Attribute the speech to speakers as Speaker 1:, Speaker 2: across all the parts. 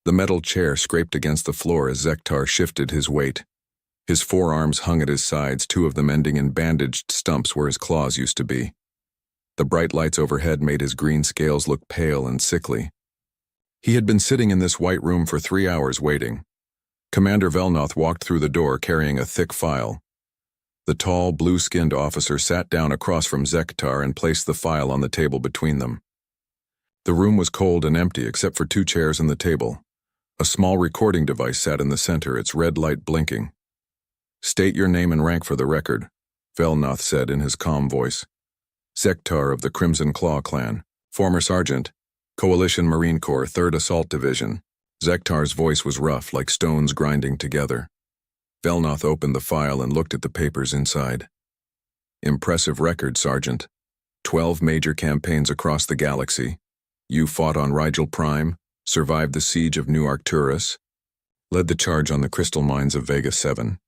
Speaker 1: The metal chair scraped against the floor as Zektar shifted his weight. His forearms hung at his sides, two of them ending in bandaged stumps where his claws used to be. The bright lights overhead made his green scales look pale and sickly. He had been sitting in this white room for 3 hours waiting. Commander Velnoth walked through the door carrying a thick file. The tall, blue-skinned officer sat down across from Zektar and placed the file on the table between them. The room was cold and empty except for 2 chairs and the table. A small recording device sat in the center, its red light blinking. "State your name and rank for the record," Velnoth said in his calm voice. "Zektar of the Crimson Claw clan, former sergeant, Coalition Marine Corps, 3rd Assault Division." Zektar's voice was rough, like stones grinding together. Velnoth opened the file and looked at the papers inside. "Impressive record, Sergeant. 12 major campaigns across the galaxy. You fought on Rigel Prime, survived the siege of New Arcturus, led the charge on the crystal mines of Vega 7,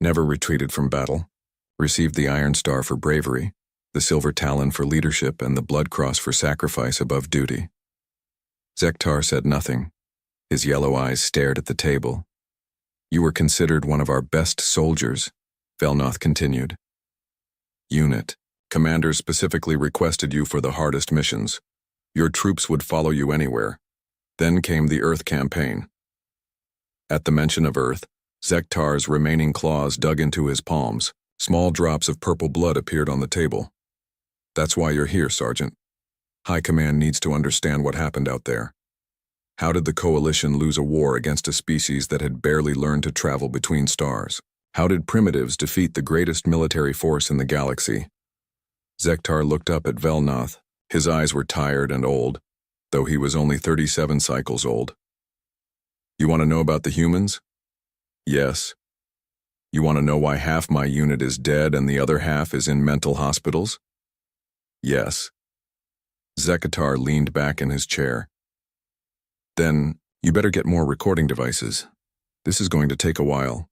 Speaker 1: never retreated from battle, received the Iron Star for bravery, the Silver Talon for leadership, and the Blood Cross for sacrifice above duty." Zektar said nothing. His yellow eyes stared at the table. "You were considered one of our best soldiers," Velnoth continued. "Unit. Commanders specifically requested you for the hardest missions. Your troops would follow you anywhere. Then came the Earth campaign." At the mention of Earth, Zektar's remaining claws dug into his palms. Small drops of purple blood appeared on the table. "That's why you're here, Sergeant. High Command needs to understand what happened out there. How did the Coalition lose a war against a species that had barely learned to travel between stars? How did primitives defeat the greatest military force in the galaxy?" Zektar looked up at Velnoth. His eyes were tired and old, though he was only 37 cycles old. "You want to know about the humans?" "Yes." "You want to know why half my unit is dead and the other half is in mental hospitals?" "Yes." Zektar leaned back in his chair. "Then, you better get more recording devices. This is going to take a while."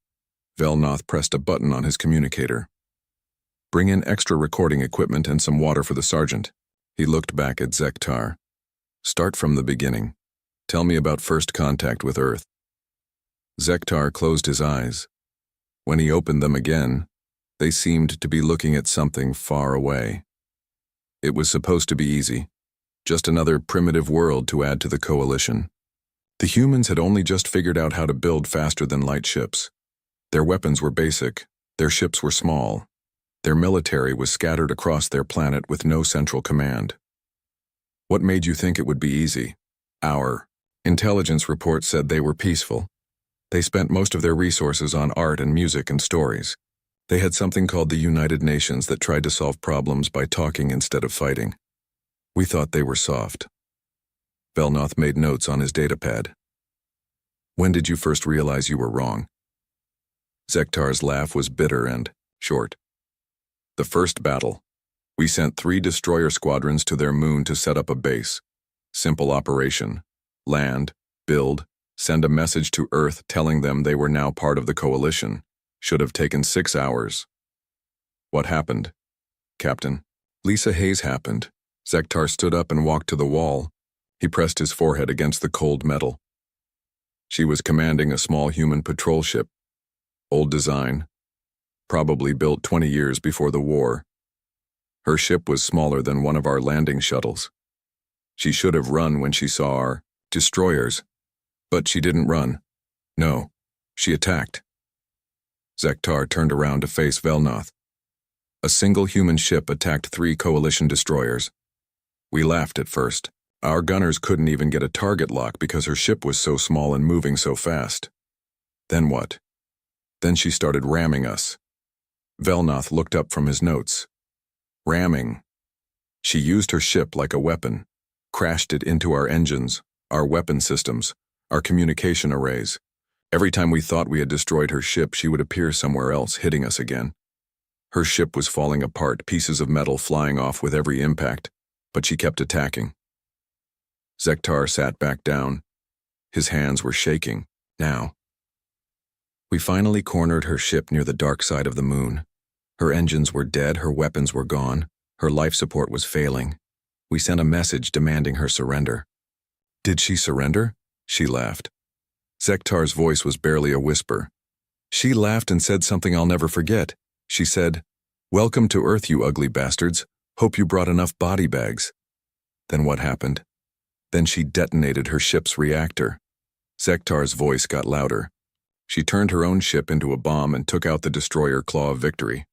Speaker 1: Velnoth pressed a button on his communicator. "Bring in extra recording equipment and some water for the sergeant." He looked back at Zektar. "Start from the beginning. Tell me about first contact with Earth." Zektar closed his eyes. When he opened them again, they seemed to be looking at something far away. It was supposed to be easy. Just another primitive world to add to the Coalition. The humans had only just figured out how to build faster than light ships. Their weapons were basic, their ships were small. Their military was scattered across their planet with no central command. What made you think it would be easy? Our intelligence report said they were peaceful. They spent most of their resources on art and music and stories. They had something called the United Nations that tried to solve problems by talking instead of fighting. We thought they were soft. Velnoth made notes on his datapad. "When did you first realize you were wrong?" Zektar's laugh was bitter and short. "The first battle. We sent 3 destroyer squadrons to their moon to set up a base. Simple operation. Land, build, send a message to Earth telling them they were now part of the Coalition. Should have taken 6 hours. What happened, Captain?" "Lisa Hayes happened." Zektar stood up and walked to the wall. He pressed his forehead against the cold metal. "She was commanding a small human patrol ship. Old design. Probably built 20 years before the war. Her ship was smaller than one of our landing shuttles. She should have run when she saw our destroyers, but she didn't run. No, she attacked." Zektar turned around to face Velnoth. "A single human ship attacked 3 Coalition destroyers. We laughed at first. Our gunners couldn't even get a target lock because her ship was so small and moving so fast. Then what? Then she started ramming us." Velnoth looked up from his notes. "Ramming. She used her ship like a weapon, crashed it into our engines, our weapon systems, our communication arrays. Every time we thought we had destroyed her ship, she would appear somewhere else, hitting us again. Her ship was falling apart, pieces of metal flying off with every impact, but she kept attacking." Zektar sat back down. His hands were shaking. "Now. We finally cornered her ship near the dark side of the moon. Her engines were dead, her weapons were gone, her life support was failing. We sent a message demanding her surrender." "Did she surrender?" She laughed. Zektar's voice was barely a whisper. She laughed and said something I'll never forget. She said, "Welcome to Earth, you ugly bastards. Hope you brought enough body bags." Then what happened? Then she detonated her ship's reactor. Zektar's voice got louder. She turned her own ship into a bomb and took out the destroyer Claw of Victory.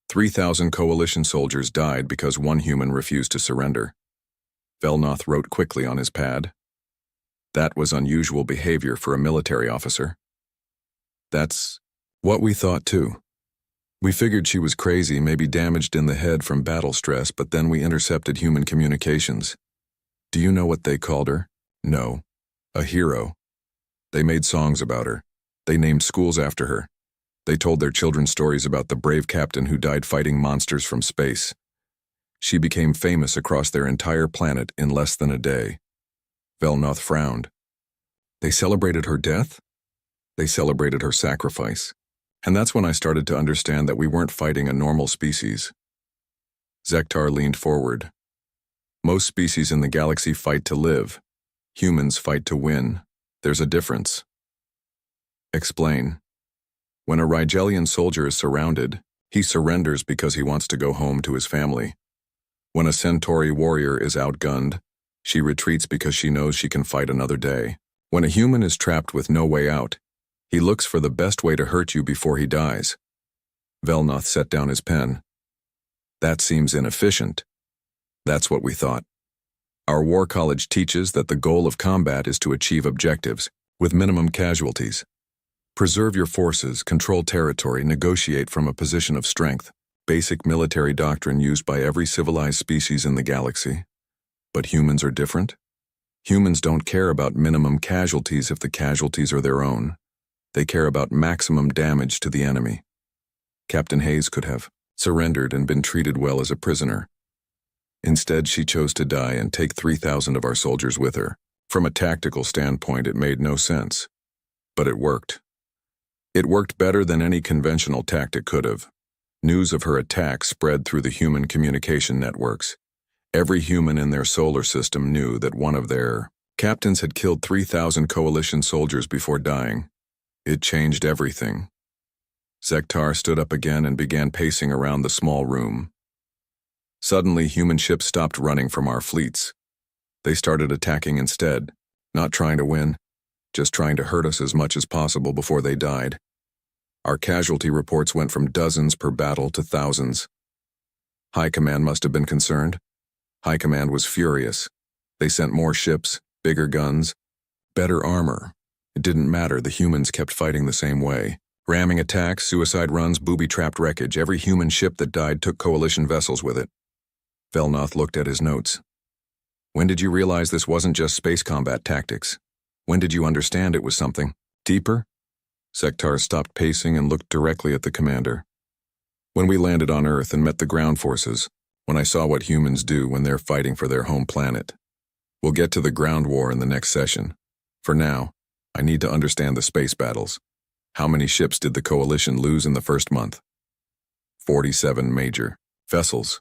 Speaker 1: 3,000 Coalition soldiers died because one human refused to surrender. Velnoth wrote quickly on his pad. That was unusual behavior for a military officer. That's what we thought too. We figured she was crazy, maybe damaged in the head from battle stress, but then we intercepted human communications. Do you know what they called her? No. A hero. They made songs about her. They named schools after her. They told their children stories about the brave captain who died fighting monsters from space. She became famous across their entire planet in less than a day. Velnoth frowned. They celebrated her death? They celebrated her sacrifice. And that's when I started to understand that we weren't fighting a normal species. Zektar leaned forward. Most species in the galaxy fight to live. Humans fight to win. There's a difference. Explain. When a Rigelian soldier is surrounded, he surrenders because he wants to go home to his family. When a Centauri warrior is outgunned, she retreats because she knows she can fight another day. When a human is trapped with no way out, he looks for the best way to hurt you before he dies. Velnoth set down his pen. That seems inefficient. That's what we thought. Our war college teaches that the goal of combat is to achieve objectives, with minimum casualties. Preserve your forces, control territory, negotiate from a position of strength. Basic military doctrine used by every civilized species in the galaxy. But humans are different. Humans don't care about minimum casualties if the casualties are their own. They care about maximum damage to the enemy. Captain Hayes could have surrendered and been treated well as a prisoner. Instead, she chose to die and take 3,000 of our soldiers with her. From a tactical standpoint, it made no sense. But it worked. It worked better than any conventional tactic could have. News of her attack spread through the human communication networks. Every human in their solar system knew that one of their captains had killed 3,000 Coalition soldiers before dying. It changed everything. Zektar stood up again and began pacing around the small room. Suddenly, human ships stopped running from our fleets. They started attacking instead, not trying to win, just trying to hurt us as much as possible before they died. Our casualty reports went from dozens per battle to thousands. High Command must have been concerned. High Command was furious. They sent more ships, bigger guns, better armor. It didn't matter, the humans kept fighting the same way. Ramming attacks, suicide runs, booby-trapped wreckage. Every human ship that died took Coalition vessels with it. Velnoth looked at his notes. When did you realize this wasn't just space combat tactics? When did you understand it was something deeper? Zektar stopped pacing and looked directly at the commander. When we landed on Earth and met the ground forces, when I saw what humans do when they're fighting for their home planet. We'll get to the ground war in the next session. For now, I need to understand the space battles. How many ships did the Coalition lose in the first month? 47 major vessels.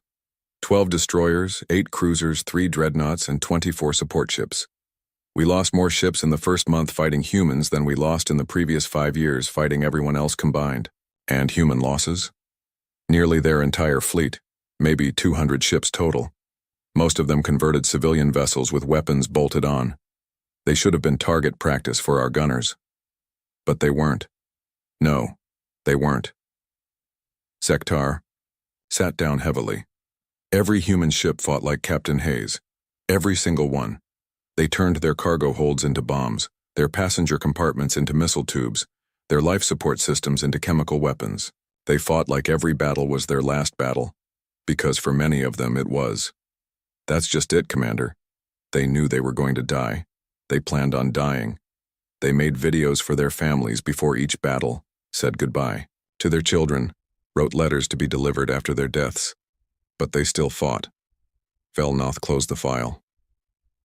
Speaker 1: 12 destroyers, 8 cruisers, 3 dreadnoughts, and 24 support ships. We lost more ships in the first month fighting humans than we lost in the previous 5 years fighting everyone else combined. And human losses? Nearly their entire fleet, maybe 200 ships total. Most of them converted civilian vessels with weapons bolted on. They should have been target practice for our gunners. But they weren't. No, they weren't. Zektar sat down heavily. Every human ship fought like Captain Hayes. Every single one. They turned their cargo holds into bombs, their passenger compartments into missile tubes, their life support systems into chemical weapons. They fought like every battle was their last battle, because for many of them it was. That's just it, Commander. They knew they were going to die. They planned on dying. They made videos for their families before each battle, said goodbye to their children, wrote letters to be delivered after their deaths. But they still fought. Velnoth closed the file.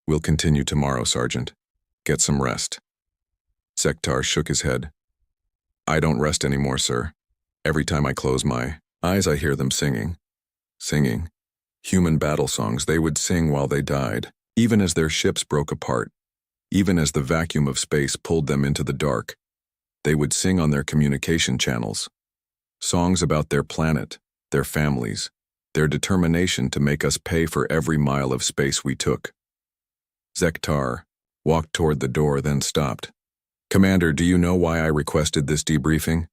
Speaker 1: We'll continue tomorrow, Sergeant. Get some rest. Zektar shook his head. I don't rest anymore, sir. Every time I close my eyes, I hear them singing. Singing. Human battle songs they would sing while they died, even as their ships broke apart. Even as the vacuum of space pulled them into the dark, they would sing on their communication channels. Songs about their planet, their families, their determination to make us pay for every mile of space we took. Zektar walked toward the door, then stopped. "Commander, do you know why I requested this debriefing?"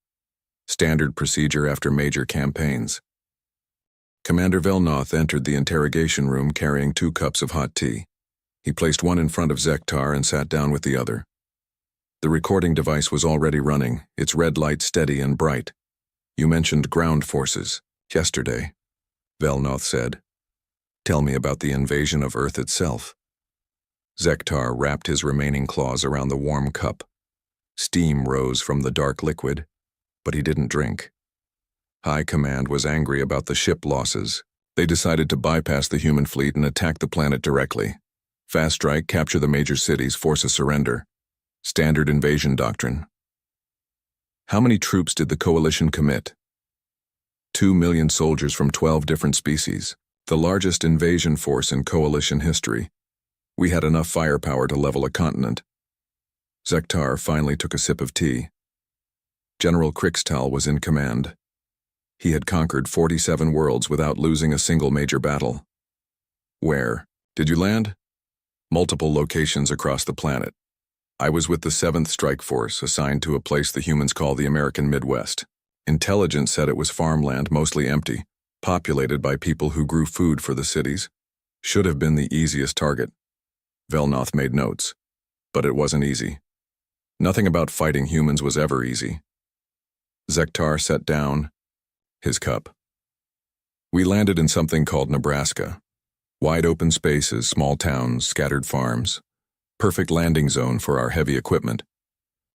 Speaker 1: Standard procedure after major campaigns. Commander Velnoth entered the interrogation room carrying 2 cups of hot tea. He placed one in front of Zektar and sat down with the other. The recording device was already running, its red light steady and bright. "You mentioned ground forces yesterday," Velnoth said. "Tell me about the invasion of Earth itself." Zektar wrapped his remaining claws around the warm cup. Steam rose from the dark liquid, but he didn't drink. High Command was angry about the ship losses. They decided to bypass the human fleet and attack the planet directly. Fast strike, capture the major cities, force a surrender. Standard invasion doctrine. How many troops did the coalition commit? 2 million soldiers from 12 different species, the largest invasion force in coalition history. We had enough firepower to level a continent. Zektar finally took a sip of tea. General Krikstal was in command. He had conquered 47 worlds without losing a single major battle. "Where did you land?" "Multiple locations across the planet. I was with the 7th Strike Force, assigned to a place the humans call the American Midwest. Intelligence said it was farmland, mostly empty, populated by people who grew food for the cities. Should have been the easiest target." Velnoth made notes. But it wasn't easy. Nothing about fighting humans was ever easy. Zektar set down his cup. "We landed in something called Nebraska. Wide open spaces, small towns, scattered farms. Perfect landing zone for our heavy equipment.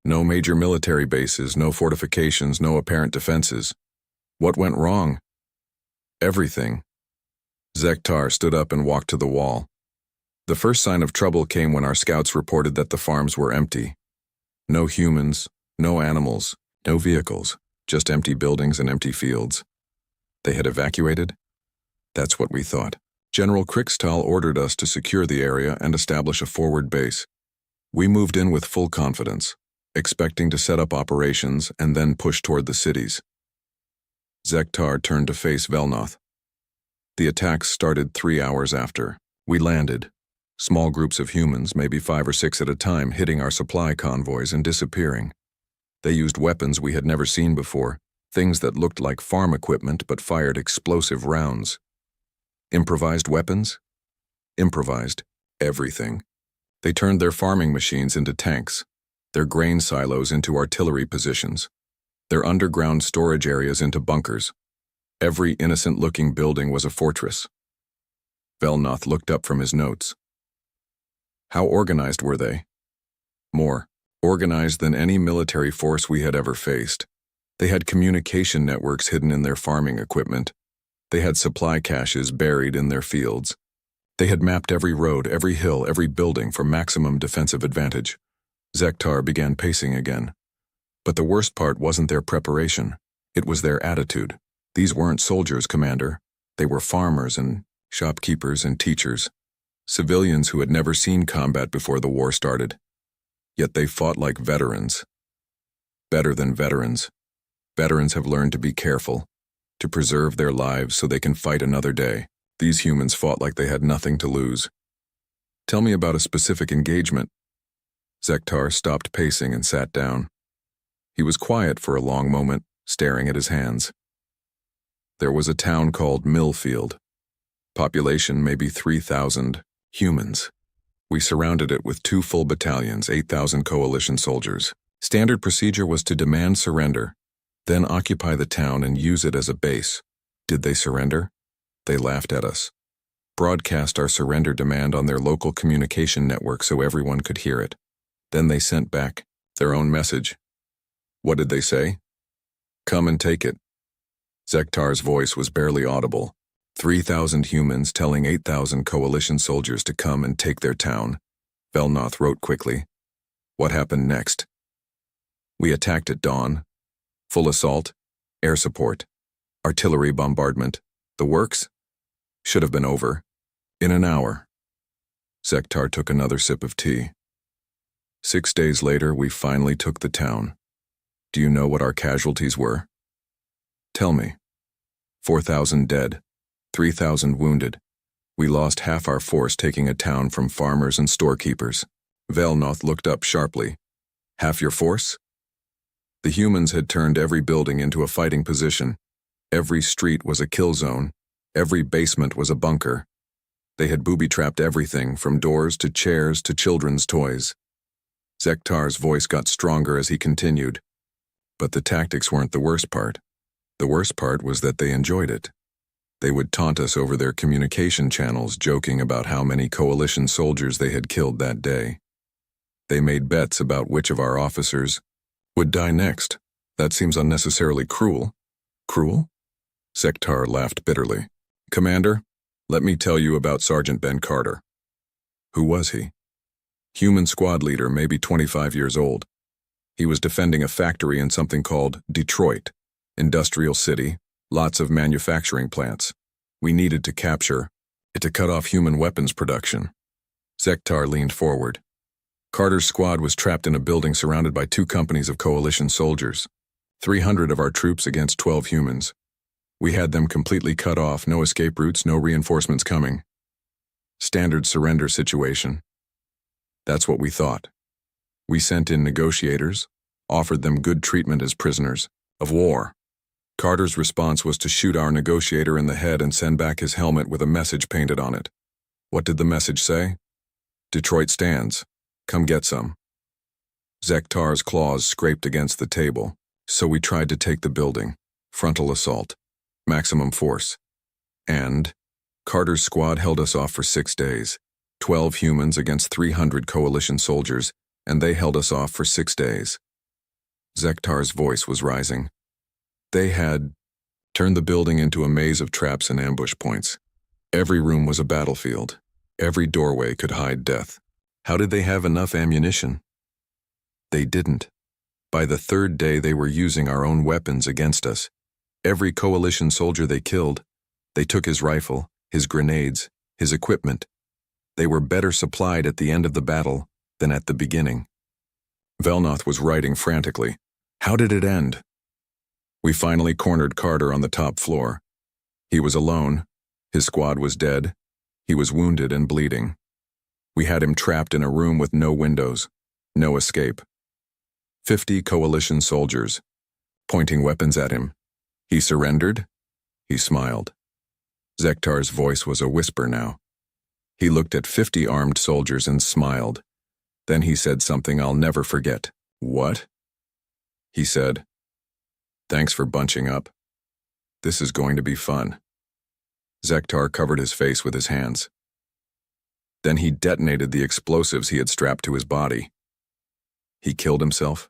Speaker 1: No major military bases, no fortifications, no apparent defenses. What went wrong?" "Everything." Zektar stood up and walked to the wall. "The first sign of trouble came when our scouts reported that the farms were empty. No humans, no animals, no vehicles, just empty buildings and empty fields. They had evacuated? That's what we thought. General Krikstal ordered us to secure the area and establish a forward base. We moved in with full confidence, expecting to set up operations and then push toward the cities." Zektar turned to face Velnoth. "The attacks started 3 hours after. We landed. Small groups of humans, maybe 5 or 6 at a time, hitting our supply convoys and disappearing. They used weapons we had never seen before, things that looked like farm equipment but fired explosive rounds. Improvised weapons? Improvised everything. They turned their farming machines into tanks, their grain silos into artillery positions, their underground storage areas into bunkers. Every innocent-looking building was a fortress." Velnoth looked up from his notes. "How organized were they?" "More organized than any military force we had ever faced. They had communication networks hidden in their farming equipment. They had supply caches buried in their fields. They had mapped every road, every hill, every building for maximum defensive advantage." Zektar began pacing again. "But the worst part wasn't their preparation. It was their attitude. These weren't soldiers, Commander. They were farmers and shopkeepers and teachers. Civilians who had never seen combat before the war started. Yet they fought like veterans. Better than veterans. Veterans have learned to be careful, to preserve their lives so they can fight another day. These humans fought like they had nothing to lose." "Tell me about a specific engagement." Zektar stopped pacing and sat down. He was quiet for a long moment, staring at his hands. "There was a town called Millfield. Population maybe 3,000 humans. We surrounded it with 2 full battalions, 8,000 coalition soldiers. Standard procedure was to demand surrender, then occupy the town and use it as a base. Did they surrender? They laughed at us. Broadcast our surrender demand on their local communication network so everyone could hear it. Then they sent back their own message. What did they say? Come and take it." Zektar's voice was barely audible. 3,000 humans telling 8,000 coalition soldiers to come and take their town. Velnoth wrote quickly. "What happened next?" "We attacked at dawn. Full assault, air support, artillery bombardment. The works? Should have been over. In an hour." Zektar took another sip of tea. 6 days later, we finally took the town. Do you know what our casualties were? Tell me. 4,000 dead, 3,000 wounded. We lost half our force taking a town from farmers and storekeepers. Velnoth looked up sharply. Half your force? The humans had turned every building into a fighting position. Every street was a kill zone. Every basement was a bunker. They had booby-trapped everything, from doors to chairs to children's toys. Zektar's voice got stronger as he continued. But the tactics weren't the worst part. The worst part was that they enjoyed it. They would taunt us over their communication channels, joking about how many coalition soldiers they had killed that day. They made bets about which of our officers would die next. That seems unnecessarily cruel. Cruel? Zektar laughed bitterly. Commander, let me tell you about Sergeant Ben Carter. Who was he? Human squad leader, maybe 25 years old. He was defending a factory in something called Detroit, industrial city, lots of manufacturing plants. We needed to capture it to cut off human weapons production. Zektar leaned forward. Carter's squad was trapped in a building surrounded by 2 companies of coalition soldiers. 300 of our troops against 12 humans. We had them completely cut off, no escape routes, no reinforcements coming. Standard surrender situation. That's what we thought. We sent in negotiators, offered them good treatment as prisoners of war. Carter's response was to shoot our negotiator in the head and send back his helmet with a message painted on it. What did the message say? Detroit stands. Come get some. Zektar's claws scraped against the table, so we tried to take the building. Frontal assault. Maximum force. And Carter's squad held us off for 6 days. 12 humans against 300 coalition soldiers, and they held us off for 6 days. Zektar's voice was rising. They had turned the building into a maze of traps and ambush points. Every room was a battlefield. Every doorway could hide death. How did they have enough ammunition? They didn't. By the 3rd day, they were using our own weapons against us. Every coalition soldier they killed, they took his rifle, his grenades, his equipment. They were better supplied at the end of the battle than at the beginning. Velnoth was writing frantically. How did it end? We finally cornered Carter on the top floor. He was alone. His squad was dead. He was wounded and bleeding. We had him trapped in a room with no windows, no escape. 50 coalition soldiers, pointing weapons at him. He surrendered. He smiled. Zektar's voice was a whisper now. He looked at 50 armed soldiers and smiled. Then he said something I'll never forget. What? He said, thanks for bunching up. This is going to be fun. Zektar covered his face with his hands. Then he detonated the explosives he had strapped to his body. He killed himself.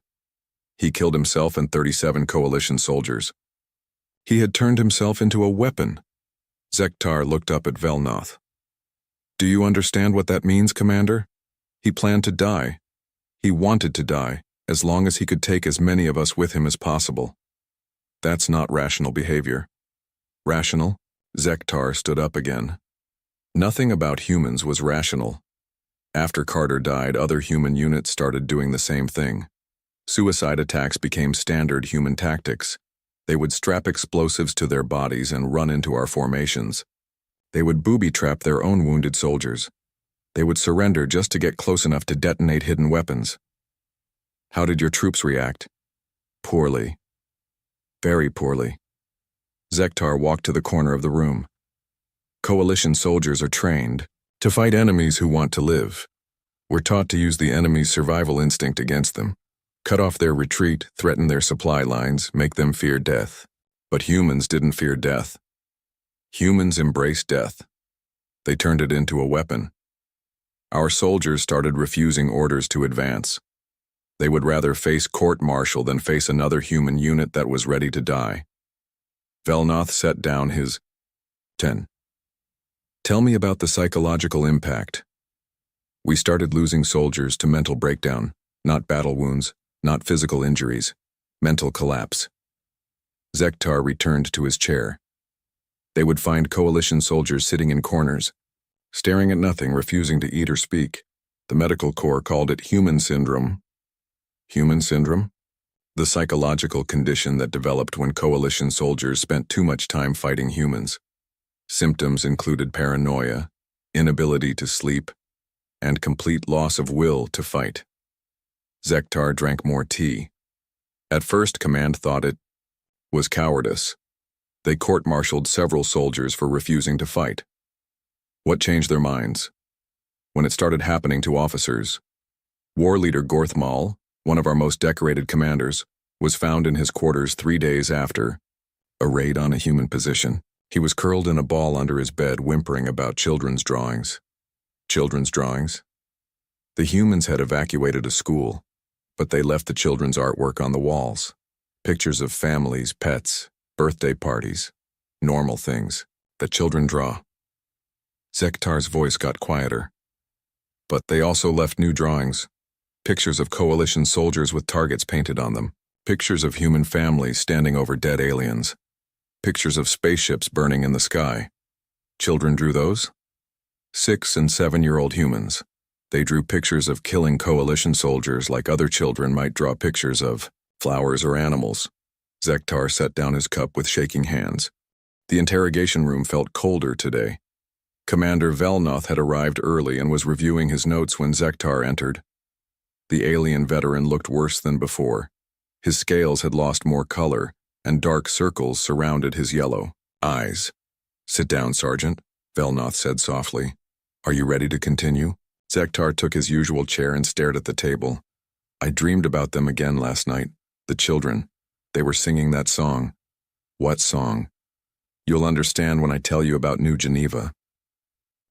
Speaker 1: He killed himself and 37 coalition soldiers. He had turned himself into a weapon. Zektar looked up at Velnoth. Do you understand what that means, Commander? He planned to die. He wanted to die, as long as he could take as many of us with him as possible. That's not rational behavior. Rational? Zektar stood up again. Nothing about humans was rational. After Carter died, other human units started doing the same thing. Suicide attacks became standard human tactics. They would strap explosives to their bodies and run into our formations. They would booby-trap their own wounded soldiers. They would surrender just to get close enough to detonate hidden weapons. How did your troops react? Poorly. Very poorly. Zektar walked to the corner of the room. Coalition soldiers are trained to fight enemies who want to live. We're taught to use the enemy's survival instinct against them. Cut off their retreat, threaten their supply lines, make them fear death. But humans didn't fear death. Humans embraced death. They turned it into a weapon. Our soldiers started refusing orders to advance. They would rather face court-martial than face another human unit that was ready to die. Velnoth set down his 10. Tell me about the psychological impact. We started losing soldiers to mental breakdown, not battle wounds, not physical injuries, mental collapse. Zektar returned to his chair. They would find coalition soldiers sitting in corners, staring at nothing, refusing to eat or speak. The medical corps called it human syndrome. Human syndrome? The psychological condition that developed when coalition soldiers spent too much time fighting humans. Symptoms included paranoia, inability to sleep, and complete loss of will to fight. Zektar drank more tea. At first, Command thought it was cowardice. They court-martialed several soldiers for refusing to fight. What changed their minds? When it started happening to officers. War leader Gorthmal, one of our most decorated commanders, was found in his quarters 3 days after a raid on a human position. He was curled in a ball under his bed, whimpering about children's drawings. Children's drawings? The humans had evacuated a school, but they left the children's artwork on the walls. Pictures of families, pets, birthday parties, normal things that children draw. Zektar's voice got quieter. But they also left new drawings. Pictures of coalition soldiers with targets painted on them. Pictures of human families standing over dead aliens. Pictures of spaceships burning in the sky. Children drew those? 6- and 7-year-old humans. They drew pictures of killing coalition soldiers like other children might draw pictures of flowers or animals. Zektar set down his cup with shaking hands. The interrogation room felt colder today. Commander Velnoth had arrived early and was reviewing his notes when Zektar entered. The alien veteran looked worse than before. His scales had lost more color, and dark circles surrounded his yellow eyes. "Sit down, Sergeant," Velnoth said softly. "Are you ready to continue?" Zektar took his usual chair and stared at the table. "I dreamed about them again last night. The children. They were singing that song." "What song?" "You'll understand when I tell you about New Geneva."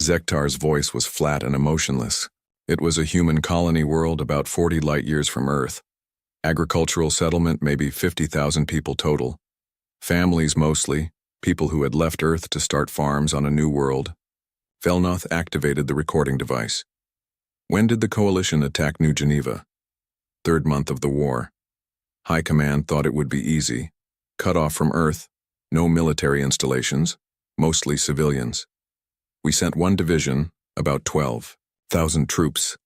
Speaker 1: Zektar's voice was flat and emotionless. It was a human colony world about 40 light-years from Earth. Agricultural settlement, maybe 50,000 people total. Families mostly, people who had left Earth to start farms on a new world. Velnoth activated the recording device. "When did the coalition attack New Geneva?" "3rd month of the war. High Command thought it would be easy. Cut off from Earth, no military installations, mostly civilians. We sent 1 division, about 12,000 troops.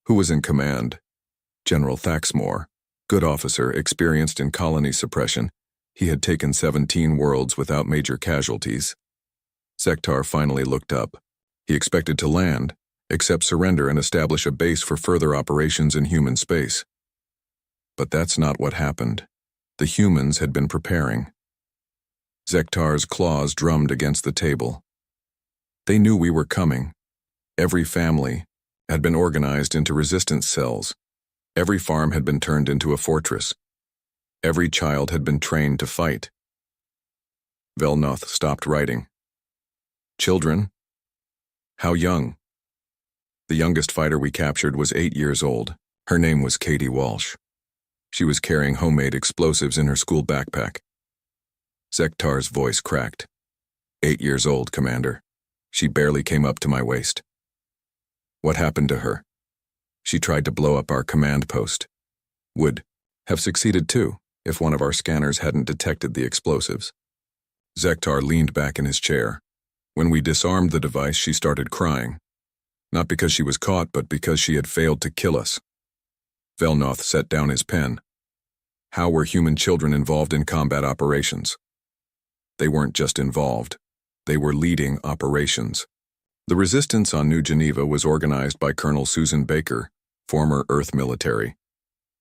Speaker 1: Who was in command?" "General Thaxmore. Good officer, experienced in colony suppression. He had taken 17 worlds without major casualties." Zektar finally looked up. He expected to land, accept surrender and establish a base for further operations in human space. But that's not what happened. The humans had been preparing. Zektar's claws drummed against the table. They knew we were coming. Every family had been organized into resistance cells. Every farm had been turned into a fortress. Every child had been trained to fight. Velnoth stopped writing. "Children? How young?" "The youngest fighter we captured was 8 years old. Her name was Katie Walsh. She was carrying homemade explosives in her school backpack." Zektar's voice cracked. 8 years old, Commander. She barely came up to my waist." "What happened to her?" "She tried to blow up our command post. Would have succeeded too, if one of our scanners hadn't detected the explosives." Zektar leaned back in his chair. "When we disarmed the device, she started crying. Not because she was caught, but because she had failed to kill us." Velnoth set down his pen. "How were human children involved in combat operations?" "They weren't just involved. They were leading operations. The resistance on New Geneva was organized by Colonel Susan Baker, former Earth military.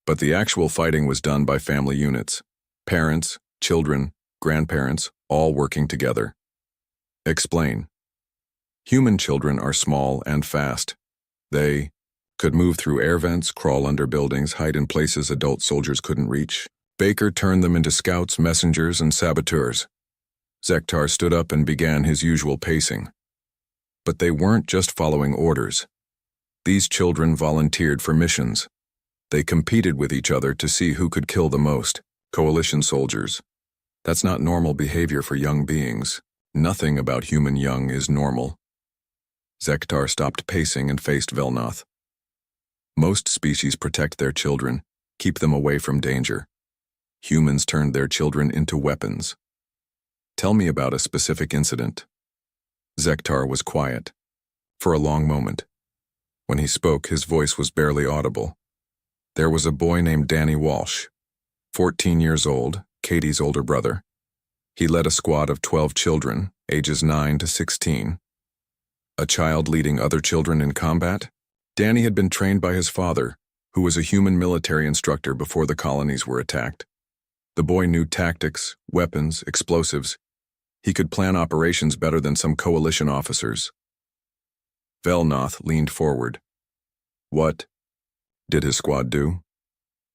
Speaker 1: But the actual fighting was done by family units. Parents, children, grandparents, all working together." "Explain." "Human children are small and fast. They could move through air vents, crawl under buildings, hide in places adult soldiers couldn't reach. Baker turned them into scouts, messengers, and saboteurs." Zektar stood up and began his usual pacing. But they weren't just following orders. These children volunteered for missions. They competed with each other to see who could kill the most. Coalition soldiers. That's not normal behavior for young beings. Nothing about human young is normal. Zektar stopped pacing and faced Velnoth. "Most species protect their children, keep them away from danger. Humans turned their children into weapons. Tell me about a specific incident." Zektar was quiet. For a long moment. When he spoke, his voice was barely audible. There was a boy named Danny Walsh, 14 years old, Katie's older brother. He led a squad of 12 children, ages 9 to 16. A child leading other children in combat? Danny had been trained by his father, who was a human military instructor before the colonies were attacked. The boy knew tactics, weapons, explosives. He could plan operations better than some coalition officers. Velnoth leaned forward. What did his squad do?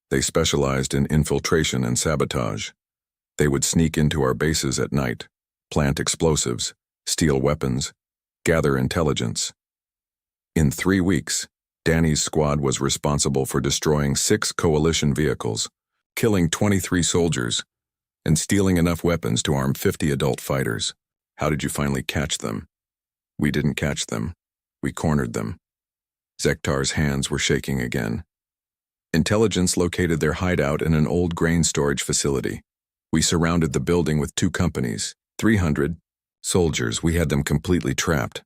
Speaker 1: They specialized in infiltration and sabotage. They would sneak into our bases at night, plant explosives, steal weapons, gather intelligence. In 3 weeks, Danny's squad was responsible for destroying 6 coalition vehicles, killing 23 soldiers, and stealing enough weapons to arm 50 adult fighters. How did you finally catch them? We didn't catch them. We cornered them. Zektar's hands were shaking again. Intelligence located their hideout in an old grain storage facility. We surrounded the building with 2 companies, 300 soldiers. We had them completely trapped.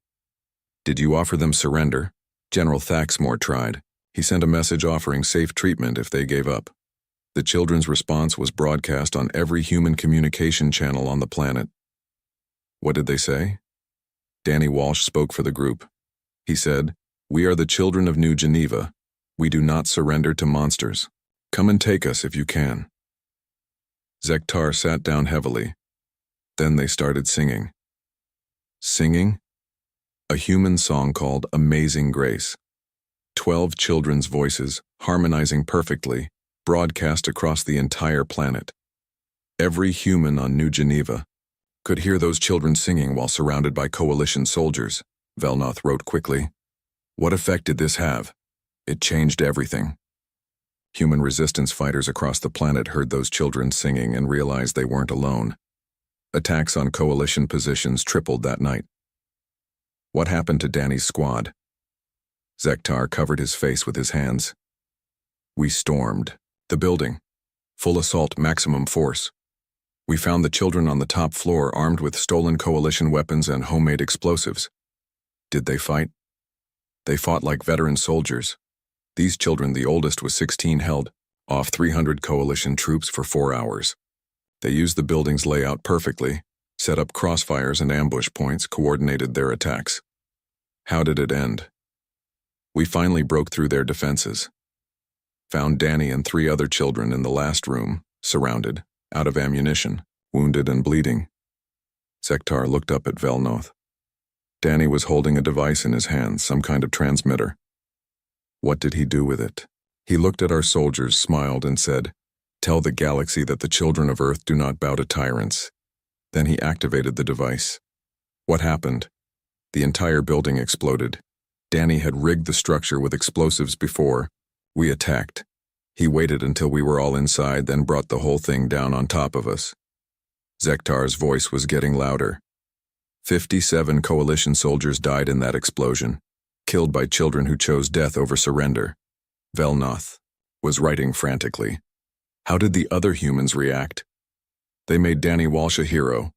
Speaker 1: Did you offer them surrender? General Thaxmore tried. He sent a message offering safe treatment if they gave up. The children's response was broadcast on every human communication channel on the planet. What did they say? Danny Walsh spoke for the group. He said, "We are the children of New Geneva. We do not surrender to monsters. Come and take us if you can." Zektar sat down heavily. Then they started singing. Singing? A human song called Amazing Grace. 12 children's voices, harmonizing perfectly, broadcast across the entire planet. Every human on New Geneva could hear those children singing while surrounded by coalition soldiers, Velnoth wrote quickly. What effect did this have? It changed everything. Human resistance fighters across the planet heard those children singing and realized they weren't alone. Attacks on coalition positions tripled that night. What happened to Danny's squad? Zektar covered his face with his hands. We stormed the building. Full assault, maximum force. We found the children on the top floor armed with stolen coalition weapons and homemade explosives. Did they fight? They fought like veteran soldiers. These children, the oldest was 16, held off 300 coalition troops for 4 hours. They used the building's layout perfectly, set up crossfires and ambush points, coordinated their attacks. How did it end? We finally broke through their defenses. Found Danny and 3 other children in the last room, surrounded, out of ammunition, wounded and bleeding. Zektar looked up at Velnoth. Danny was holding a device in his hands, some kind of transmitter. What did he do with it? He looked at our soldiers, smiled, and said, "Tell the galaxy that the children of Earth do not bow to tyrants." Then he activated the device. What happened? The entire building exploded. Danny had rigged the structure with explosives before. We attacked. He waited until we were all inside, then brought the whole thing down on top of us. Zektar's voice was getting louder. 57 coalition soldiers died in that explosion, killed by children who chose death over surrender. Velnoth was writing frantically. How did the other humans react? They made Danny Walsh a hero,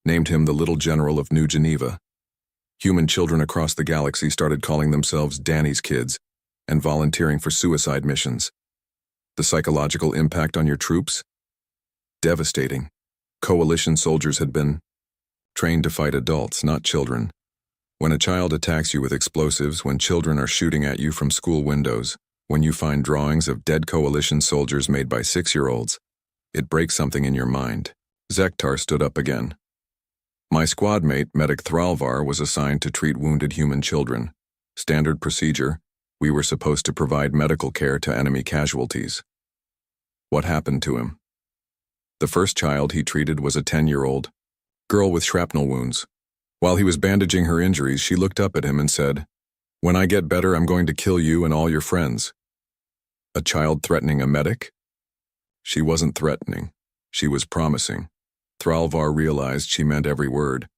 Speaker 1: named him the Little General of New Geneva. Human children across the galaxy started calling themselves Danny's kids and volunteering for suicide missions. The psychological impact on your troops? Devastating. Coalition soldiers had been trained to fight adults, not children. When a child attacks you with explosives, when children are shooting at you from school windows, when you find drawings of dead coalition soldiers made by 6-year-olds, it breaks something in your mind. Zektar stood up again. My squad mate, Medic Thralvar, was assigned to treat wounded human children. Standard procedure, we were supposed to provide medical care to enemy casualties. What happened to him? The first child he treated was a 10-year-old girl with shrapnel wounds. While he was bandaging her injuries, she looked up at him and said, "When I get better, I'm going to kill you and all your friends." A child threatening a medic? She wasn't threatening. She was promising. Thralvar realized she meant every word.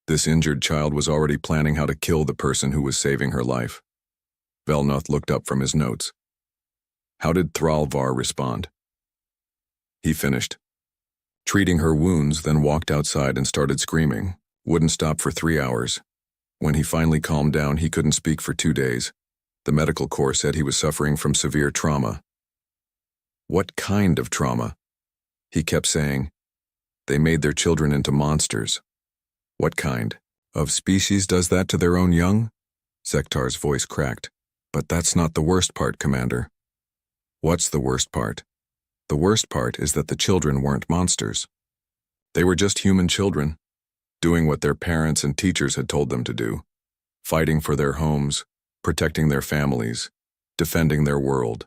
Speaker 1: This injured child was already planning how to kill the person who was saving her life. Velnoth looked up from his notes. How did Thralvar respond? He finished treating her wounds, then walked outside and started screaming. Wouldn't stop for 3 hours. When he finally calmed down, he couldn't speak for 2 days. The medical corps said he was suffering from severe trauma. What kind of trauma? He kept saying. They made their children into monsters. What kind of species does that to their own young? Zektar's voice cracked. But that's not the worst part, Commander. What's the worst part? The worst part is that the children weren't monsters. They were just human children, doing what their parents and teachers had told them to do, fighting for their homes, protecting their families, defending their world.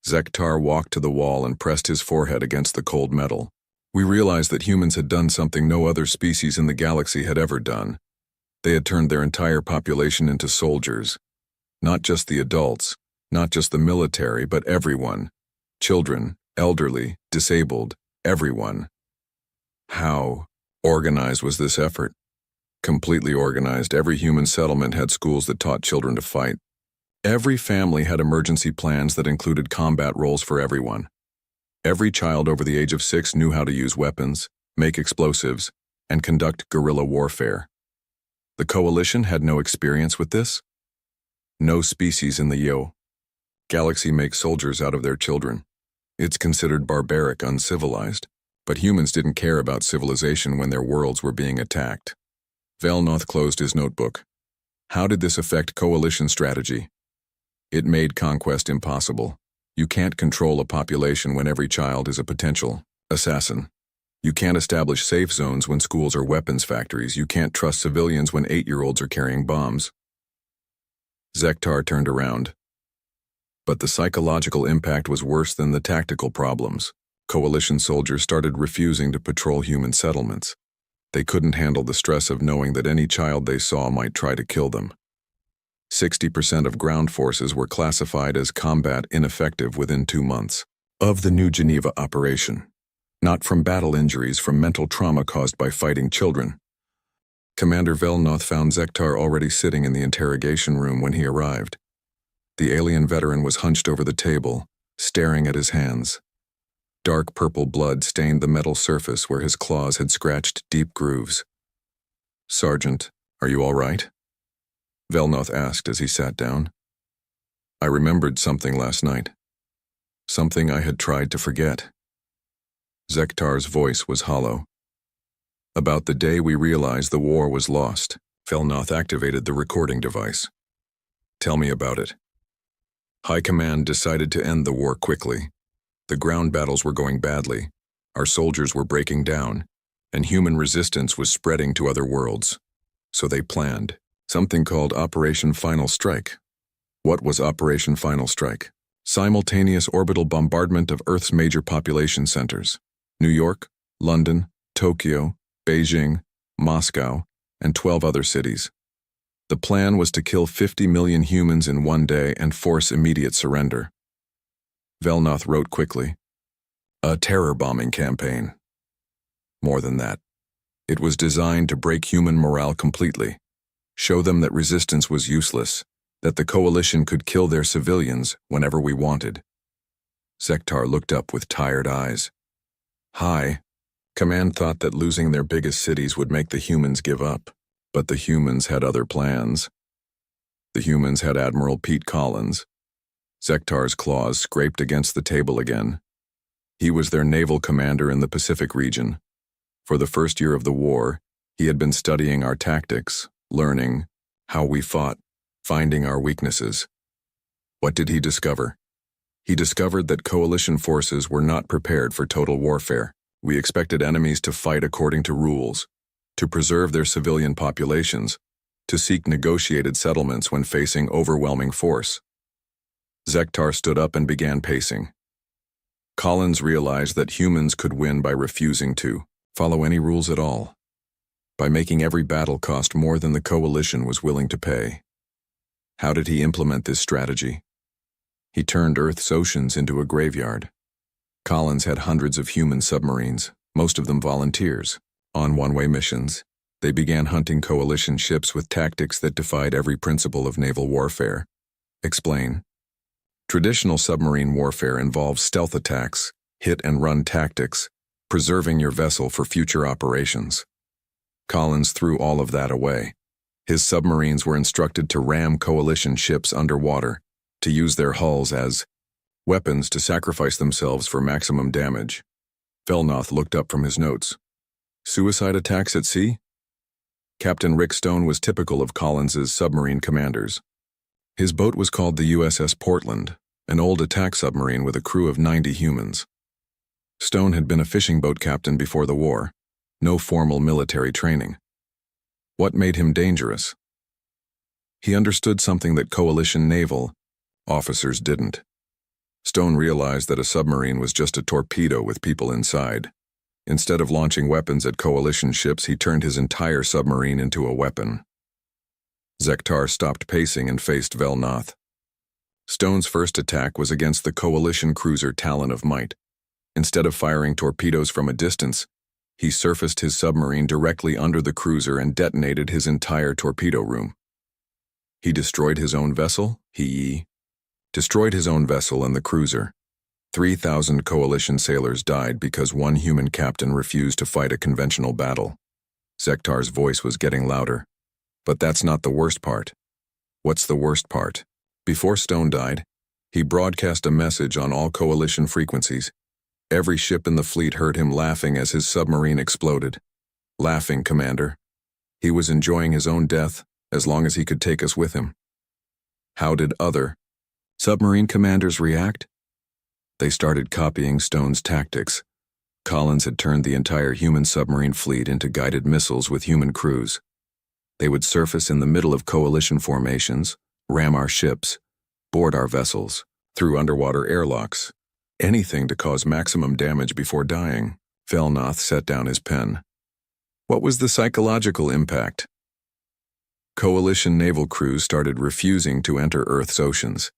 Speaker 1: Zektar walked to the wall and pressed his forehead against the cold metal. We realized that humans had done something no other species in the galaxy had ever done. They had turned their entire population into soldiers. Not just the adults, not just the military, but everyone. Children, elderly, disabled, everyone. How organized was this effort? Completely organized. Every human settlement had schools that taught children to fight. Every family had emergency plans that included combat roles for everyone. Every child over the age of 6 knew how to use weapons, make explosives, and conduct guerrilla warfare. The Coalition had no experience with this. No species in the galaxy makes soldiers out of their children. It's considered barbaric, uncivilized. But humans didn't care about civilization when their worlds were being attacked. Velnoth closed his notebook. How did this affect Coalition strategy? It made conquest impossible. You can't control a population when every child is a potential assassin. You can't establish safe zones when schools are weapons factories. You can't trust civilians when 8-year-olds are carrying bombs. Zektar turned around. But the psychological impact was worse than the tactical problems. Coalition soldiers started refusing to patrol human settlements. They couldn't handle the stress of knowing that any child they saw might try to kill them. 60% of ground forces were classified as combat ineffective within 2 months of the New Geneva operation. Not from battle injuries, from mental trauma caused by fighting children. Commander Velnoth found Zektar already sitting in the interrogation room when he arrived. The alien veteran was hunched over the table, staring at his hands. Dark purple blood stained the metal surface where his claws had scratched deep grooves. "Sergeant, are you all right?" Velnoth asked as he sat down. "I remembered something last night. Something I had tried to forget." Zektar's voice was hollow. "About the day we realized the war was lost." Velnoth activated the recording device. "Tell me about it." "High Command decided to end the war quickly. The ground battles were going badly, our soldiers were breaking down, and human resistance was spreading to other worlds. So they planned something called Operation Final Strike. What was Operation Final Strike? Simultaneous orbital bombardment of Earth's major population centers: New York, London, Tokyo, Beijing, Moscow, and 12 other cities. The plan was to kill 50 million humans in one day and force immediate surrender. Velnoth wrote quickly. A terror bombing campaign. More than that. It was designed to break human morale completely, show them that resistance was useless, that the Coalition could kill their civilians whenever we wanted. Zektar looked up with tired eyes. High Command thought that losing their biggest cities would make the humans give up, but the humans had other plans. The humans had Admiral Pete Collins. Zektar's claws scraped against the table again. He was their naval commander in the Pacific region. For the first year of the war, he had been studying our tactics, learning how we fought, finding our weaknesses. What did he discover? He discovered that Coalition forces were not prepared for total warfare. We expected enemies to fight according to rules, to preserve their civilian populations, to seek negotiated settlements when facing overwhelming force. Zektar stood up and began pacing. Collins realized that humans could win by refusing to follow any rules at all, by making every battle cost more than the Coalition was willing to pay. How did he implement this strategy? He turned Earth's oceans into a graveyard. Collins had hundreds of human submarines, most of them volunteers. On one-way missions, they began hunting Coalition ships with tactics that defied every principle of naval warfare. Explain. Traditional submarine warfare involves stealth attacks, hit-and-run tactics, preserving your vessel for future operations. Collins threw all of that away. His submarines were instructed to ram coalition ships underwater, to use their hulls as weapons to sacrifice themselves for maximum damage. Velnoth looked up from his notes. Suicide attacks at sea? Captain Rick Stone was typical of Collins's submarine commanders. His boat was called the USS Portland, an old attack submarine with a crew of 90 humans. Stone had been a fishing boat captain before the war, no formal military training. What made him dangerous? He understood something that coalition naval officers didn't. Stone realized that a submarine was just a torpedo with people inside. Instead of launching weapons at coalition ships, he turned his entire submarine into a weapon. Zektar stopped pacing and faced Velnoth. Stone's first attack was against the coalition cruiser Talon of Might. Instead of firing torpedoes from a distance, he surfaced his submarine directly under the cruiser and detonated his entire torpedo room. He destroyed his own vessel, destroyed his own vessel and the cruiser. 3,000 coalition sailors died because one human captain refused to fight a conventional battle. Zektar's voice was getting louder. But that's not the worst part. What's the worst part? Before Stone died, he broadcast a message on all coalition frequencies. Every ship in the fleet heard him laughing as his submarine exploded. Laughing, Commander. He was enjoying his own death as long as he could take us with him. How did other submarine commanders react? They started copying Stone's tactics. Collins had turned the entire human submarine fleet into guided missiles with human crews. They would surface in the middle of coalition formations, ram our ships, board our vessels, through underwater airlocks. Anything to cause maximum damage before dying. Velnoth set down his pen. What was the psychological impact? Coalition naval crews started refusing to enter Earth's oceans.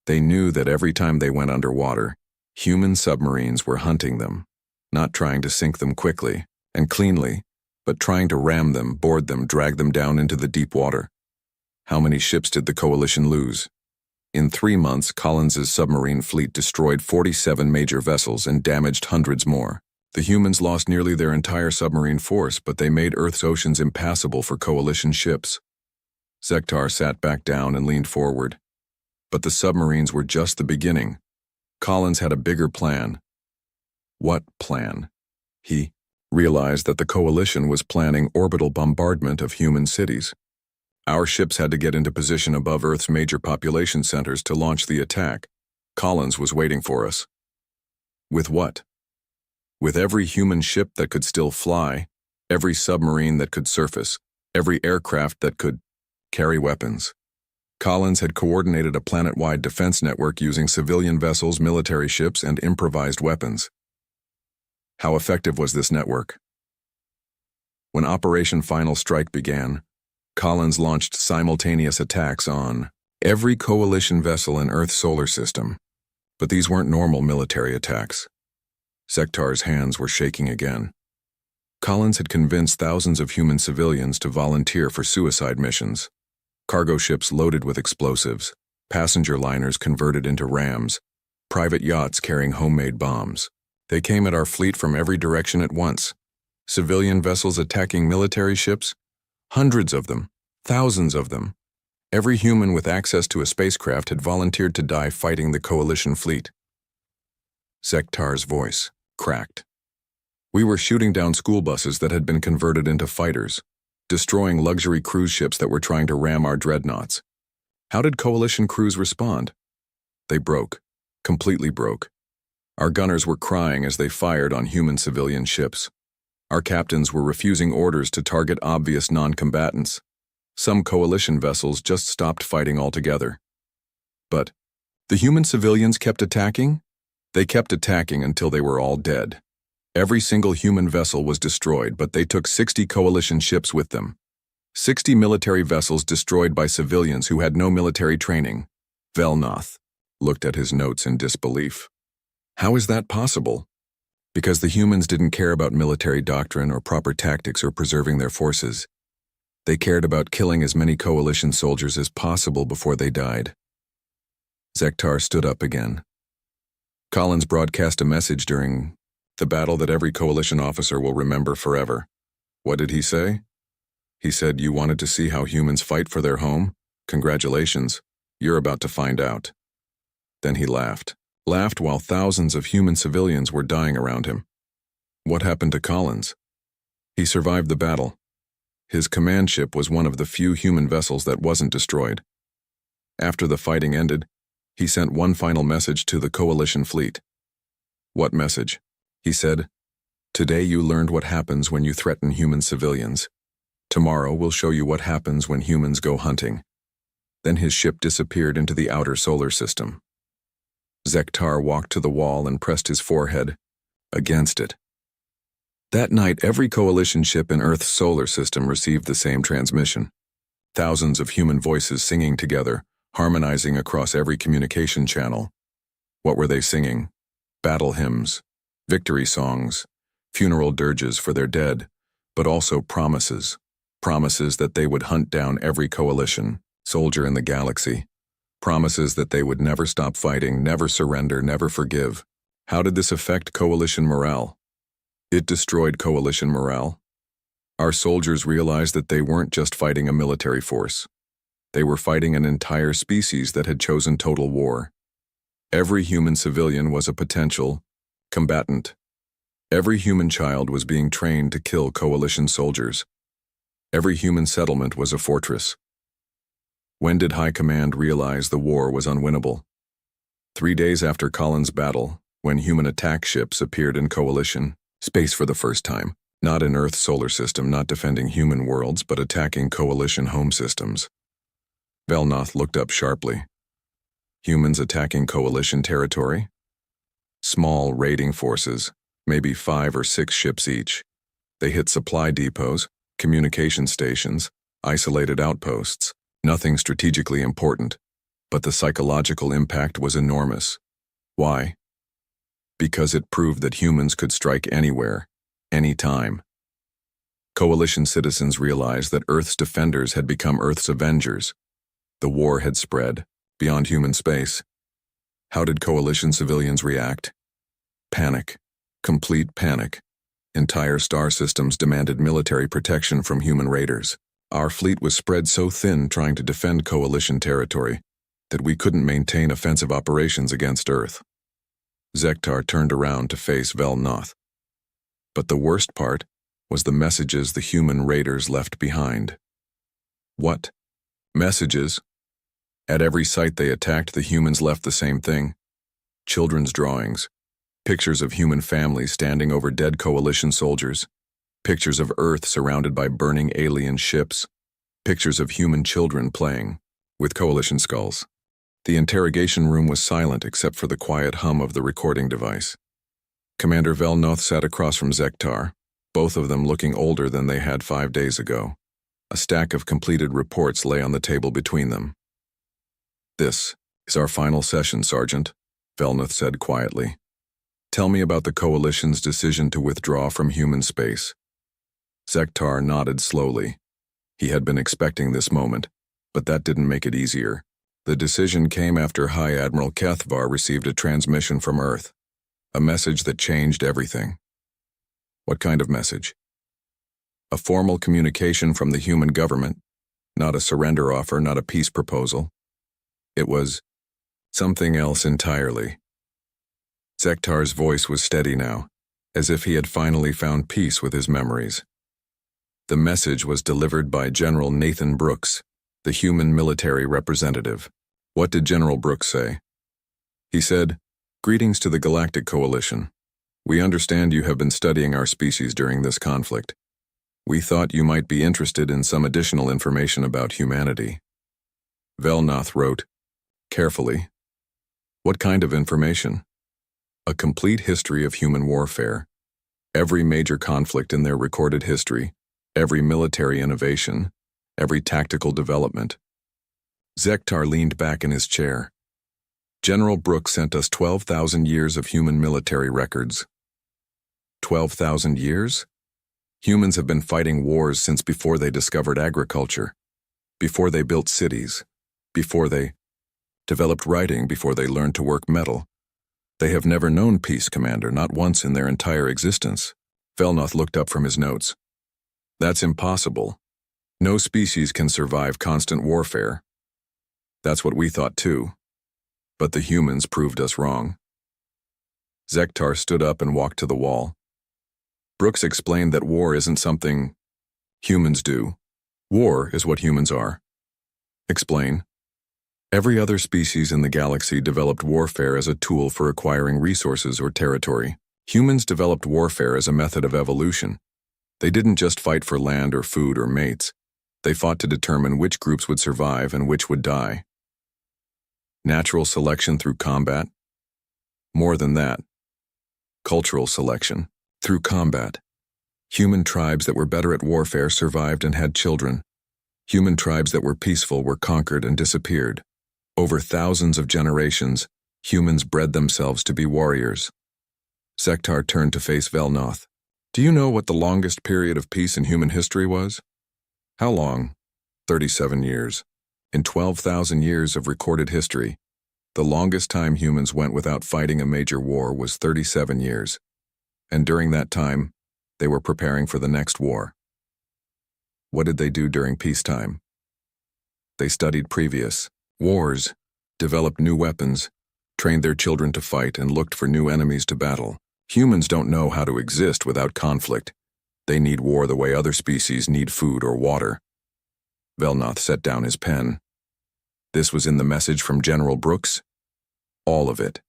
Speaker 1: They knew that every time they went underwater, human submarines were hunting them, not trying to sink them quickly and cleanly, but trying to ram them, board them, drag them down into the deep water. How many ships did the coalition lose? In 3 months, Collins's submarine fleet destroyed 47 major vessels and damaged hundreds more. The humans lost nearly their entire submarine force, but they made Earth's oceans impassable for coalition ships. Zektar sat back down and leaned forward. But the submarines were just the beginning. Collins had a bigger plan. What plan? He realized that the coalition was planning orbital bombardment of human cities. Our ships had to get into position above Earth's major population centers to launch the attack. Collins was waiting for us. With what? With every human ship that could still fly, every submarine that could surface, every aircraft that could carry weapons. Collins had coordinated a planet-wide defense network using civilian vessels, military ships, and improvised weapons. How effective was this network? When Operation Final Strike began, Collins launched simultaneous attacks on every coalition vessel in Earth's solar system. But these weren't normal military attacks. Zektar's hands were shaking again. Collins had convinced thousands of human civilians to volunteer for suicide missions. Cargo ships loaded with explosives, passenger liners converted into rams, private yachts carrying homemade bombs. They came at our fleet from every direction at once. Civilian vessels attacking military ships, hundreds of them, thousands of them. Every human with access to a spacecraft had volunteered to die fighting the coalition fleet. Zektar's voice cracked. We were shooting down school buses that had been converted into fighters, destroying luxury cruise ships that were trying to ram our dreadnoughts. How did coalition crews respond? They broke, completely broke. Our gunners were crying as they fired on human civilian ships. Our captains were refusing orders to target obvious non-combatants. Some coalition vessels just stopped fighting altogether. But the human civilians kept attacking? They kept attacking until they were all dead. Every single human vessel was destroyed, but they took 60 coalition ships with them. 60 military vessels destroyed by civilians who had no military training. Velnoth looked at his notes in disbelief. How is that possible? Because the humans didn't care about military doctrine or proper tactics or preserving their forces. They cared about killing as many coalition soldiers as possible before they died. Zektar stood up again. Collins broadcast a message during the battle that every coalition officer will remember forever. What did he say? He said, "You wanted to see how humans fight for their home? Congratulations, you're about to find out." Then he laughed while thousands of human civilians were dying around him. What happened to Collins? He survived the battle. His command ship was one of the few human vessels that wasn't destroyed. After the fighting ended, he sent one final message to the Coalition fleet. "What message?" He said, "Today you learned what happens when you threaten human civilians. Tomorrow we'll show you what happens when humans go hunting." Then his ship disappeared into the outer solar system. Zektar walked to the wall and pressed his forehead against it. That night, every Coalition ship in Earth's solar system received the same transmission. Thousands of human voices singing together, harmonizing across every communication channel. What were they singing? Battle hymns, victory songs, funeral dirges for their dead, but also promises. Promises that they would hunt down every Coalition soldier in the galaxy. Promises that they would never stop fighting, never surrender, never forgive. How did this affect Coalition morale? It destroyed Coalition morale. Our soldiers realized that they weren't just fighting a military force. They were fighting an entire species that had chosen total war. Every human civilian was a potential combatant. Every human child was being trained to kill Coalition soldiers. Every human settlement was a fortress. When did High Command realize the war was unwinnable? 3 days after Collins' battle, when human attack ships appeared in Coalition space for the first time, not in Earth's solar system, not defending human worlds, but attacking Coalition home systems. Velnoth looked up sharply. Humans attacking Coalition territory? Small raiding forces, maybe 5 or 6 ships each. They hit supply depots, communication stations, isolated outposts. Nothing strategically important, but the psychological impact was enormous. Why? Because it proved that humans could strike anywhere, anytime. Coalition citizens realized that Earth's defenders had become Earth's avengers. The war had spread beyond human space. How did Coalition civilians react? Panic. Complete panic. Entire star systems demanded military protection from human raiders. Our fleet was spread so thin trying to defend Coalition territory that we couldn't maintain offensive operations against Earth. Zektar turned around to face Velnoth. But the worst part was the messages the human raiders left behind. What? Messages? At every site they attacked, the humans left the same thing. Children's drawings, pictures of human families standing over dead Coalition soldiers, pictures of Earth surrounded by burning alien ships, pictures of human children playing with Coalition skulls. The interrogation room was silent except for the quiet hum of the recording device. Commander Velnoth sat across from Zektar, both of them looking older than they had 5 days ago. A stack of completed reports lay on the table between them. "This is our final session, Sergeant," Velnoth said quietly. "Tell me about the Coalition's decision to withdraw from human space." Zektar nodded slowly. He had been expecting this moment, but that didn't make it easier. The decision came after High Admiral Kethvar received a transmission from Earth, a message that changed everything. What kind of message? A formal communication from the human government, not a surrender offer, not a peace proposal. It was something else entirely. Zektar's voice was steady now, as if he had finally found peace with his memories. The message was delivered by General Nathan Brooks, the human military representative. What did General Brooks say? He said, "Greetings to the Galactic Coalition. We understand you have been studying our species during this conflict. We thought you might be interested in some additional information about humanity." Velnoth wrote, carefully, "What kind of information?" "A complete history of human warfare. Every major conflict in their recorded history, every military innovation, every tactical development." Zektar leaned back in his chair. "General Brooks sent us 12,000 years of human military records." 12,000 years? Humans have been fighting wars since before they discovered agriculture, before they built cities, before they developed writing, before they learned to work metal. They have never known peace, Commander, not once in their entire existence. Velnoth looked up from his notes. "That's impossible. No species can survive constant warfare. That's what we thought too. But the humans proved us wrong. Zektar stood up and walked to the wall. Brooks explained that war isn't something humans do. War is what humans are. Explain. Every other species in the galaxy developed warfare as a tool for acquiring resources or territory. Humans developed warfare as a method of evolution. They didn't just fight for land or food or mates. They fought to determine which groups would survive and which would die. Natural selection through combat? More than that. Cultural selection through combat. Human tribes that were better at warfare survived and had children. Human tribes that were peaceful were conquered and disappeared. Over thousands of generations, humans bred themselves to be warriors. Zektar turned to face Velnoth. Do you know what the longest period of peace in human history was? How long? 37 years. In 12,000 years of recorded history, the longest time humans went without fighting a major war was 37 years. And during that time, they were preparing for the next war. What did they do during peacetime? They studied previous wars, developed new weapons, trained their children to fight, and looked for new enemies to battle. Humans don't know how to exist without conflict. They need war the way other species need food or water. Velnoth set down his pen. This was in the message from General Brooks? All of it.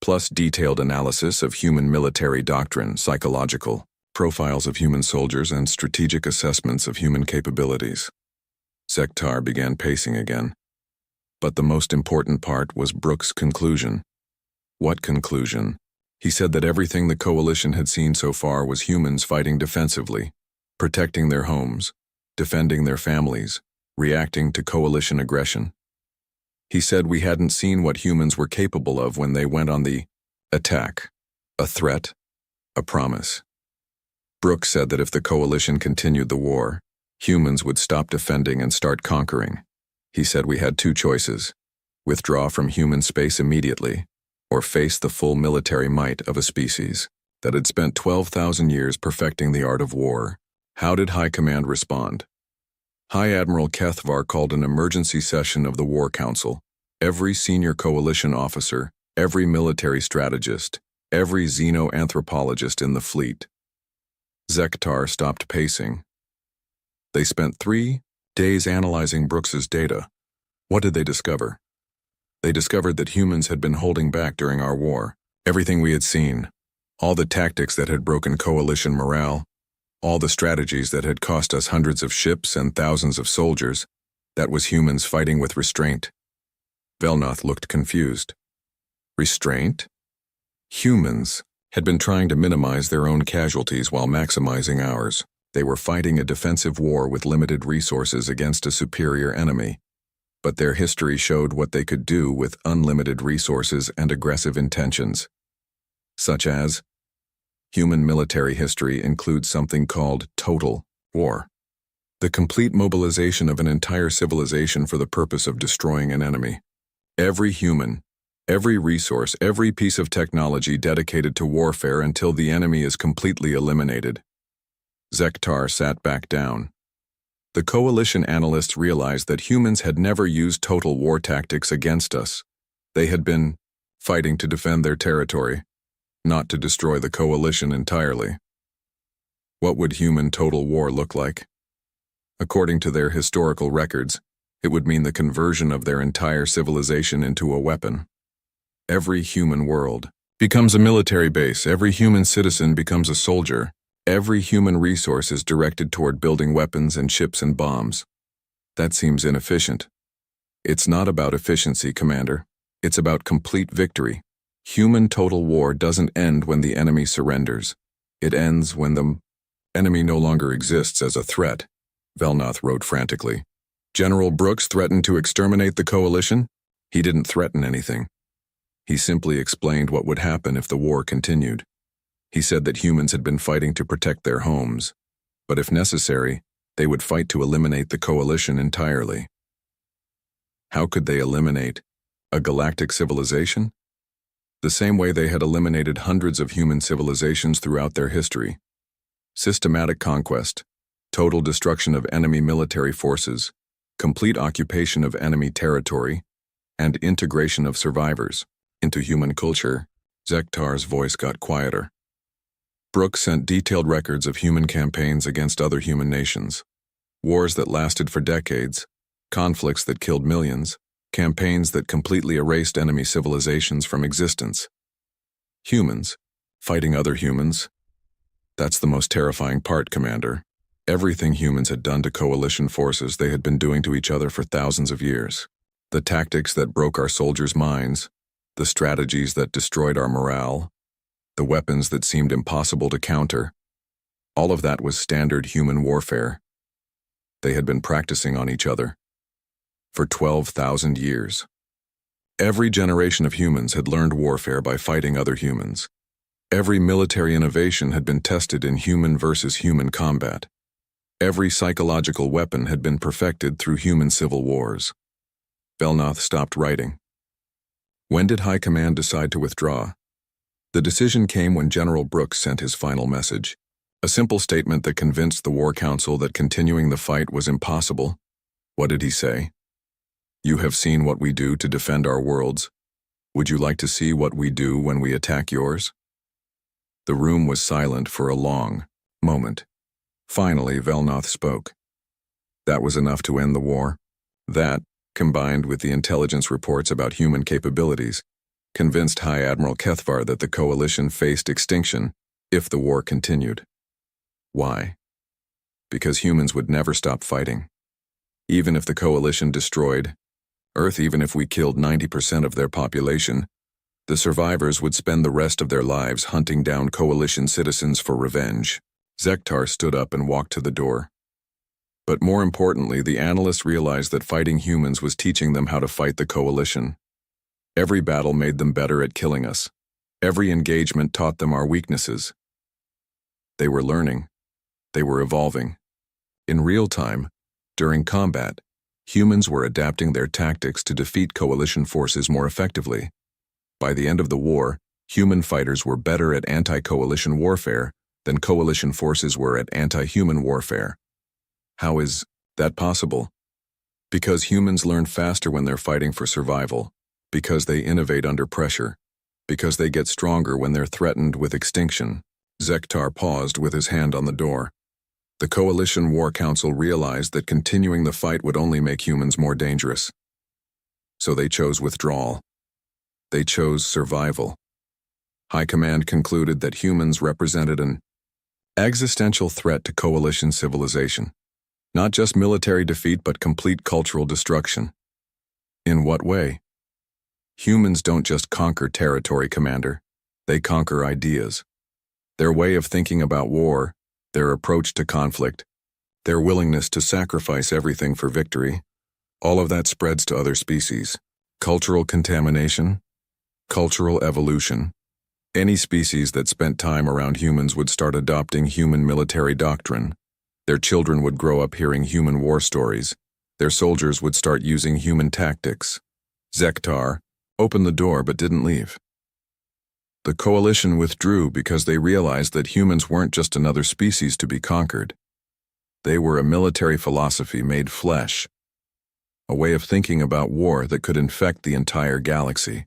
Speaker 1: Plus detailed analysis of human military doctrine, psychological profiles of human soldiers, and strategic assessments of human capabilities. Zektar began pacing again. But the most important part was Brooks' conclusion. What conclusion? He said that everything the Coalition had seen so far was humans fighting defensively, protecting their homes, defending their families, reacting to Coalition aggression. He said we hadn't seen what humans were capable of when they went on the attack, a threat, a promise. Brooks said that if the Coalition continued the war, humans would stop defending and start conquering. He said we had two choices: withdraw from human space immediately, or face the full military might of a species that had spent 12,000 years perfecting the art of war. How did High Command respond? High Admiral Kethvar called an emergency session of the War Council. Every senior Coalition officer, every military strategist, every xenoanthropologist in the fleet. Zektar stopped pacing. They spent 3 days analyzing Brooks's data. What did they discover? They discovered that humans had been holding back during our war. Everything we had seen, all the tactics that had broken Coalition morale, all the strategies that had cost us hundreds of ships and thousands of soldiers, that was humans fighting with restraint. Velnoth looked confused. Restraint? Humans had been trying to minimize their own casualties while maximizing ours. They were fighting a defensive war with limited resources against a superior enemy. But their history showed what they could do with unlimited resources and aggressive intentions. Such as, human military history includes something called total war. The complete mobilization of an entire civilization for the purpose of destroying an enemy. Every human, every resource, every piece of technology dedicated to warfare until the enemy is completely eliminated. Zektar sat back down. The Coalition analysts realized that humans had never used total war tactics against us. They had been fighting to defend their territory, not to destroy the Coalition entirely. What would human total war look like? According to their historical records, it would mean the conversion of their entire civilization into a weapon. Every human world becomes a military base. Every human citizen becomes a soldier. Every human resource is directed toward building weapons and ships and bombs. That seems inefficient. It's not about efficiency, Commander. It's about complete victory. Human total war doesn't end when the enemy surrenders. It ends when the enemy no longer exists as a threat. Velnoth wrote frantically. General Brooks threatened to exterminate the Coalition? He didn't threaten anything. He simply explained what would happen if the war continued. He said that humans had been fighting to protect their homes, but if necessary, they would fight to eliminate the Coalition entirely. How could they eliminate a galactic civilization? The same way they had eliminated hundreds of human civilizations throughout their history. Systematic conquest, total destruction of enemy military forces, complete occupation of enemy territory, and integration of survivors into human culture. Zektar's voice got quieter. Brooks sent detailed records of human campaigns against other human nations. Wars that lasted for decades, conflicts that killed millions, campaigns that completely erased enemy civilizations from existence. Humans, fighting other humans. That's the most terrifying part, Commander. Everything humans had done to coalition forces they had been doing to each other for thousands of years. The tactics that broke our soldiers' minds, the strategies that destroyed our morale, the weapons that seemed impossible to counter. All of that was standard human warfare. They had been practicing on each other for 12,000 years. Every generation of humans had learned warfare by fighting other humans. Every military innovation had been tested in human versus human combat. Every psychological weapon had been perfected through human civil wars. Velnoth stopped writing. When did High Command decide to withdraw? The decision came when General Brooks sent his final message. A simple statement that convinced the War Council that continuing the fight was impossible. What did he say? You have seen what we do to defend our worlds. Would you like to see what we do when we attack yours? The room was silent for a long moment. Finally, Velnoth spoke. That was enough to end the war. That, combined with the intelligence reports about human capabilities, convinced High Admiral Kethvar that the coalition faced extinction if the war continued. Why? Because humans would never stop fighting. Even if the coalition destroyed Earth, even if we killed 90% of their population, the survivors would spend the rest of their lives hunting down coalition citizens for revenge. Zektar stood up and walked to the door. But more importantly, the analysts realized that fighting humans was teaching them how to fight the coalition. Every battle made them better at killing us. Every engagement taught them our weaknesses. They were learning. They were evolving. In real time, during combat, humans were adapting their tactics to defeat coalition forces more effectively. By the end of the war, human fighters were better at anti-coalition warfare than coalition forces were at anti-human warfare. How is that possible? Because humans learn faster when they're fighting for survival, because they innovate under pressure, because they get stronger when they're threatened with extinction. Zektar paused with his hand on the door. The Coalition War Council realized that continuing the fight would only make humans more dangerous. So they chose withdrawal. They chose survival. High Command concluded that humans represented an existential threat to coalition civilization. Not just military defeat, but complete cultural destruction. In what way? Humans don't just conquer territory, Commander. They conquer ideas. Their way of thinking about war, their approach to conflict, their willingness to sacrifice everything for victory, all of that spreads to other species. Cultural contamination, cultural evolution. Any species that spent time around humans would start adopting human military doctrine. Their children would grow up hearing human war stories. Their soldiers would start using human tactics. Zektar opened the door but didn't leave. The coalition withdrew because they realized that humans weren't just another species to be conquered. They were a military philosophy made flesh, a way of thinking about war that could infect the entire galaxy.